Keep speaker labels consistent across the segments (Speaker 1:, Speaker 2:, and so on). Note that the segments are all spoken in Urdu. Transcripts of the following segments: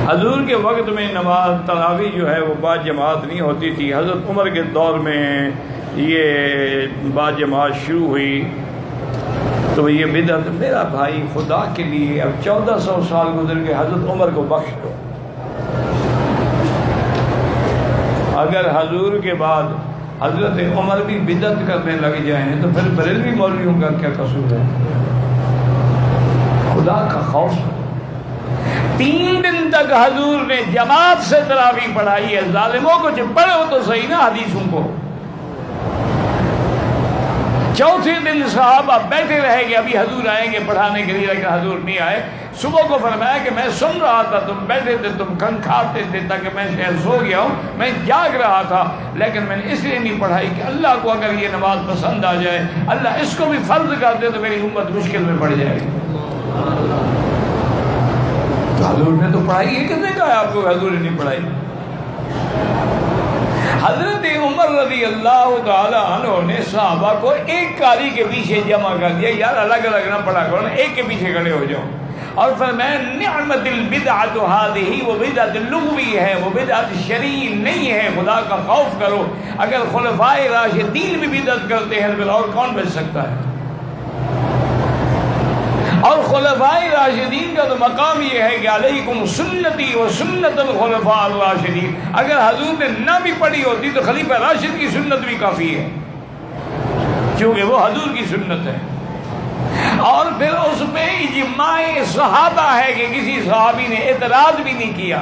Speaker 1: حضور کے وقت میں نماز تراویح جو ہے وہ بعض جماعت نہیں ہوتی تھی. حضرت عمر کے دور میں یہ بعض جماعت شروع ہوئی تو یہ بدعت. میرا بھائی خدا کے لیے اب 1400 سال گزر کے حضرت عمر کو بخش دو. اگر حضور کے بعد حضرت عمر بھی بدعت کرنے لگ جائیں تو پھر بریلوی مولویوں کا کیا قصور ہے؟ خدا کا خوف. 3 دن تک حضور نے جماعت سے تراویح پڑھائی ہے. ظالموں کو جب پڑھو تو صحیح نا حدیثوں کو. چوتھے دن صحابہ بیٹھے رہے کہ ابھی حضور آئیں گے پڑھانے کے لیے, لیکن حضور نہیں آئے. صبح کو فرمایا کہ میں سن رہا تھا, تم بیٹھے تھے, تم کھن کھاتے تھے, تاکہ میں سو گیا ہوں, میں جاگ رہا تھا, لیکن میں نے اس لیے نہیں پڑھائی کہ اللہ کو اگر یہ نماز پسند آ جائے, اللہ اس کو بھی فرض کر دے تو میری امت مشکل میں پڑ جائے گی. حضور نے تو پڑھائی ہے, کس نے کہا آپ کو حضور نے نہیں پڑھائی؟ حضرت عمر رضی اللہ تعالی عنہ نے صحابہ کو ایک قاری کے پیچھے جمع کر دیا. یار الگ الگ نہ پڑھا کرو, ایک کے پیچھے کھڑے ہو جاؤ. اور فرمایا نعمت البدعۃ هذه, وہ بدعت لغوی ہے, وہ بدعت شرعی نہیں ہے. خدا کا خوف کرو. اگر خلفائے راشدین بھی بدعت کرتے ہیں تو اور کون بچ سکتا ہے؟ اور خلفائے راشدین کا تو مقام یہ ہے کہ علیکم سنتی و سنت الخلفاء الراشدین. اگر حضور نے نہ بھی پڑھی ہوتی تو خلیفہ راشد کی سنت بھی کافی ہے, کیونکہ وہ حضور کی سنت ہے. اور پھر اس پہ اجماع صحابہ ہے کہ کسی صحابی نے اعتراض بھی نہیں کیا.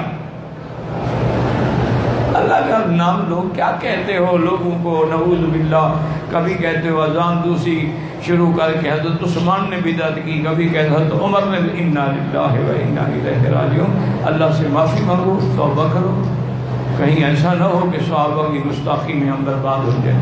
Speaker 1: اللہ کا نام لوگ کیا کہتے ہو لوگوں کو, نعوذ باللہ. کبھی کہتے ہو اذان دوسری شروع کر کے حضرت عثمان نے بدعت کی, کبھی کہتے حضرت عمر نے. انا للہ و انا الیہ راجعون. اللہ سے معافی مانگو, توبہ کرو, کہیں ایسا نہ ہو کہ صحابہ کی گستاخی میں ہم برباد ہو جائیں.